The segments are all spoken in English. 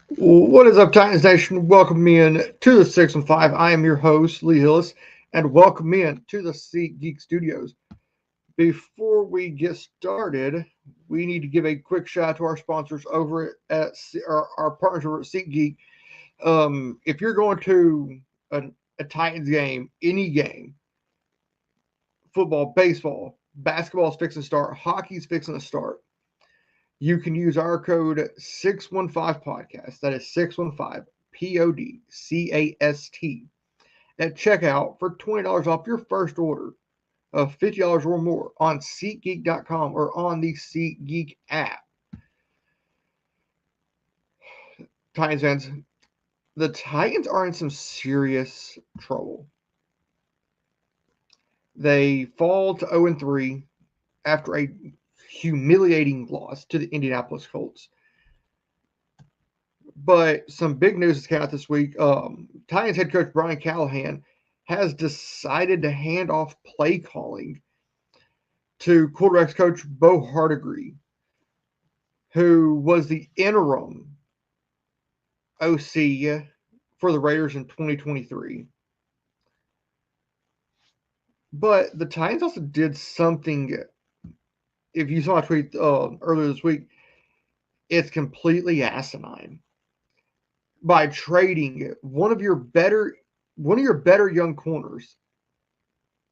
What is up, Titans Nation? Welcome in to the 6 and 5. I am your host, Lee Hillis, and welcome in to the Seat Geek Studios. Before we get started, we need to give a quick shout out to our sponsors over at our partners over at Seat Geek. If you're going to a Titans game, any game, football, baseball, basketball's fixing to start, hockey's fixing to start, you can use our code 615 podcast. That is 615 PODCAST at checkout for $20 off your first order of $50 or more on SeatGeek.com or on the SeatGeek app. Titans fans, the Titans are in some serious trouble. They fall to 0-3 after a humiliating loss to the Indianapolis Colts. But some big news has come out this week. Titans head coach Brian Callahan has decided to hand off play calling to quarterbacks coach Bo Hardegree, who was the interim OC for the Raiders in 2023. But the Titans also did something. If you saw a tweet earlier this week, it's completely asinine. By trading one of your better young corners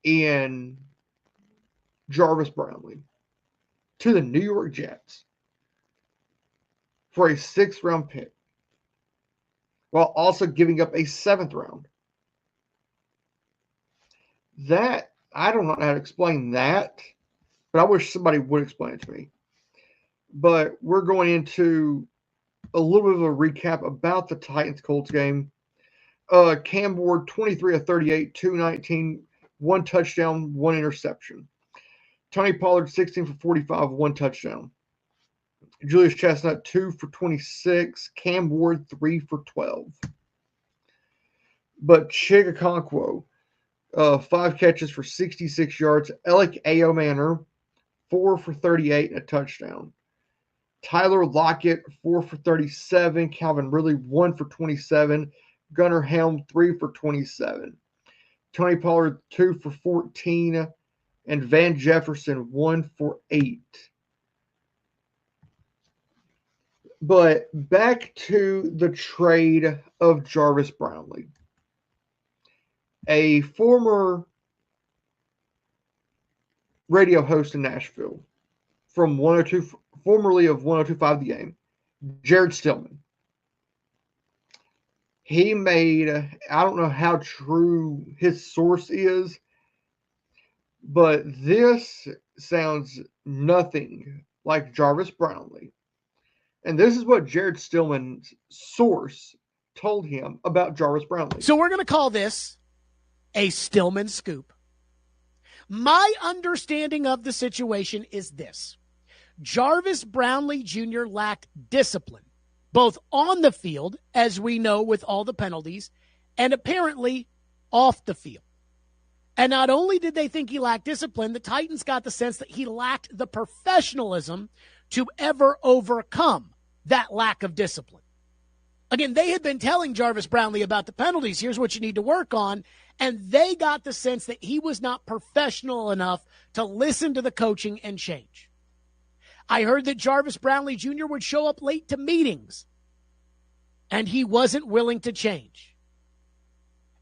in Jarvis Brownlee to the New York Jets for a 6th-round pick, while also giving up a 7th round. That, I don't know how to explain that, but I wish somebody would explain it to me. But we're going into a little bit of a recap about the Titans-Colts game. Cam Ward, 23 of 38, 219, 1 touchdown, 1 interception. Tony Pollard, 16 for 45, 1 touchdown. Julius Chestnut, 2 for 26. Cam Ward, 3 for 12. But Chig Okonkwo, 5 catches for 66 yards. Alec Ayomanor, 4 for 38 and a touchdown. Tyler Lockett, 4 for 37. Calvin Ridley, 1 for 27. Gunnar Helm, 3 for 27. Tony Pollard, 2 for 14. And Van Jefferson, 1 for 8. But back to the trade of Jarvis Brownlee. A former radio host in Nashville from 102, formerly of 1025 The Game, Jared Stillman. He made, I don't know how true his source is, but this sounds nothing like Jarvis Brownlee. And this is what Jared Stillman's source told him about Jarvis Brownlee. So we're going to call this a Stillman scoop. My understanding of the situation is this. Jarvis Brownlee Jr. lacked discipline, both on the field, as we know with all the penalties, and apparently off the field. And not only did they think he lacked discipline, the Titans got the sense that he lacked the professionalism to ever overcome that lack of discipline. Again, they had been telling Jarvis Brownlee about the penalties. Here's what you need to work on. And they got the sense that he was not professional enough to listen to the coaching and change. I heard that Jarvis Brownlee Jr. would show up late to meetings, and he wasn't willing to change.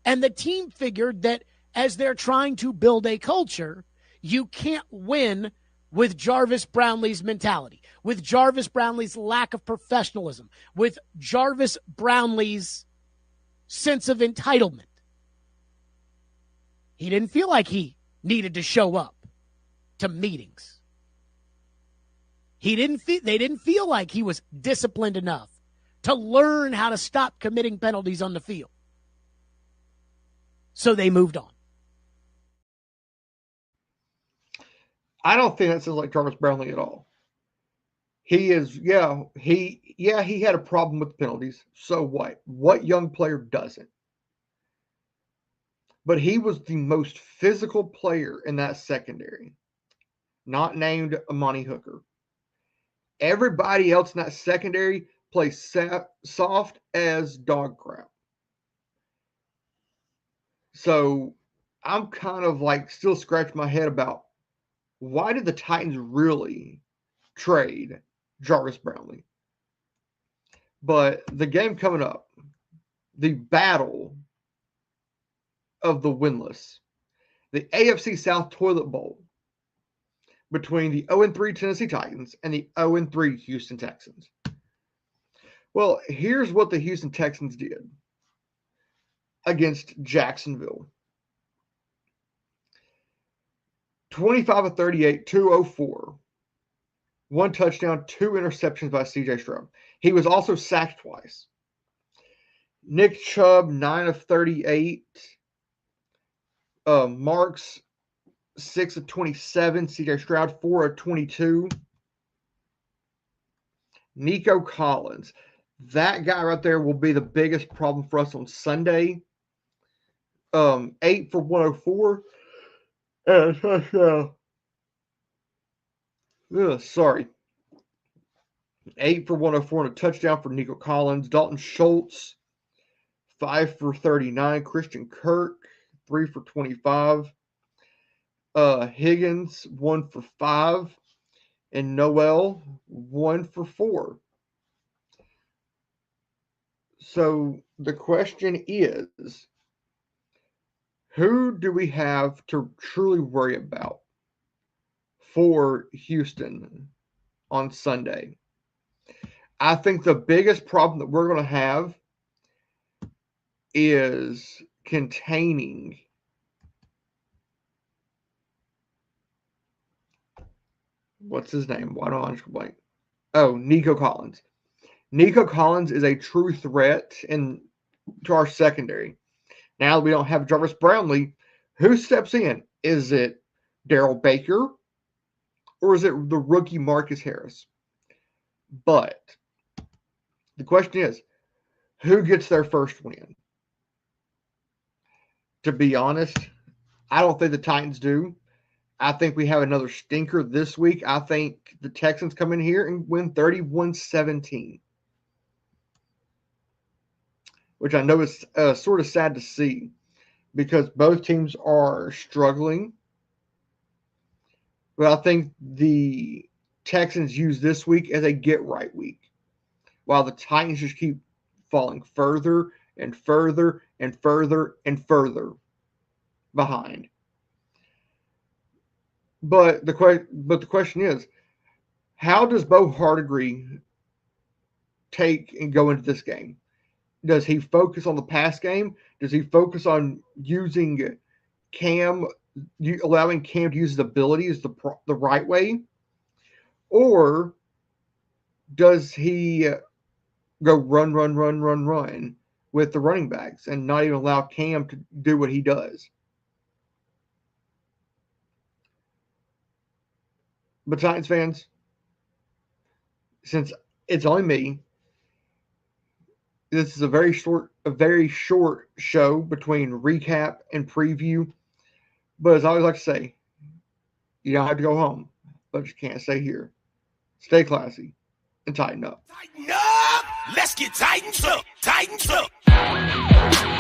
And the team figured that as they're trying to build a culture, you can't win with Jarvis Brownlee's mentality, with Jarvis Brownlee's lack of professionalism, with Jarvis Brownlee's sense of entitlement. He didn't feel like he needed to show up to meetings. They didn't feel like he was disciplined enough to learn how to stop committing penalties on the field. So they moved on. I don't think that sounds like Jarvis Brownlee at all. He had a problem with penalties. So what? What young player doesn't? But he was the most physical player in that secondary, not named Amani Hooker. Everybody else in that secondary play soft as dog crap. So I'm kind of like still scratching my head about why did the Titans really trade Jarvis Brownlee? But the game coming up, the battle of the winless, the AFC South Toilet Bowl between the 0-3 Tennessee Titans and the 0-3 Houston Texans. Well, here's what the Houston Texans did against Jacksonville. 25 of 38, 204. 1 touchdown, 2 interceptions by C.J. Stroud. He was also sacked twice. Nick Chubb, 9 of 38. Marks, 6 of 27. C.J. Stroud, 4 of 22. Nico Collins. That guy right there will be the biggest problem for us on Sunday. 8 for 104. And a touchdown. Sorry. 8 for 104 and a touchdown for Nico Collins. Dalton Schultz, 5 for 39. Christian Kirk, 3 for 25. Higgins, 1 for 5. And Noel, 1 for 4. So the question is, who do we have to truly worry about for Houston on Sunday? I think the biggest problem that we're going to have is containing what's his name? Why don't I just blank? Oh, Nico Collins. Nico Collins is a true threat to our secondary. Now we don't have Jarvis Brownlee. Who steps in? Is it Darrell Baker or is it the rookie Marcus Harris? But the question is, who gets their first win? To be honest, I don't think the Titans do. I think we have another stinker this week. I think the Texans come in here and win 31-17. Which I know is sort of sad to see because both teams are struggling. But I think the Texans use this week as a get-right week, while the Titans just keep falling further and further and further and further behind. But the question is, how does Bo Hardegree take and go into this game? Does he focus on the pass game? Does he focus on using Cam, allowing Cam to use his abilities the right way? Or does he go run with the running backs and not even allow Cam to do what he does? But Titans fans, since it's only me, this is a very short show between recap and preview. But as I always like to say, you don't have to go home, but you can't stay here. Stay classy and tighten up. Tighten up! Let's get tightened up! Tightened up!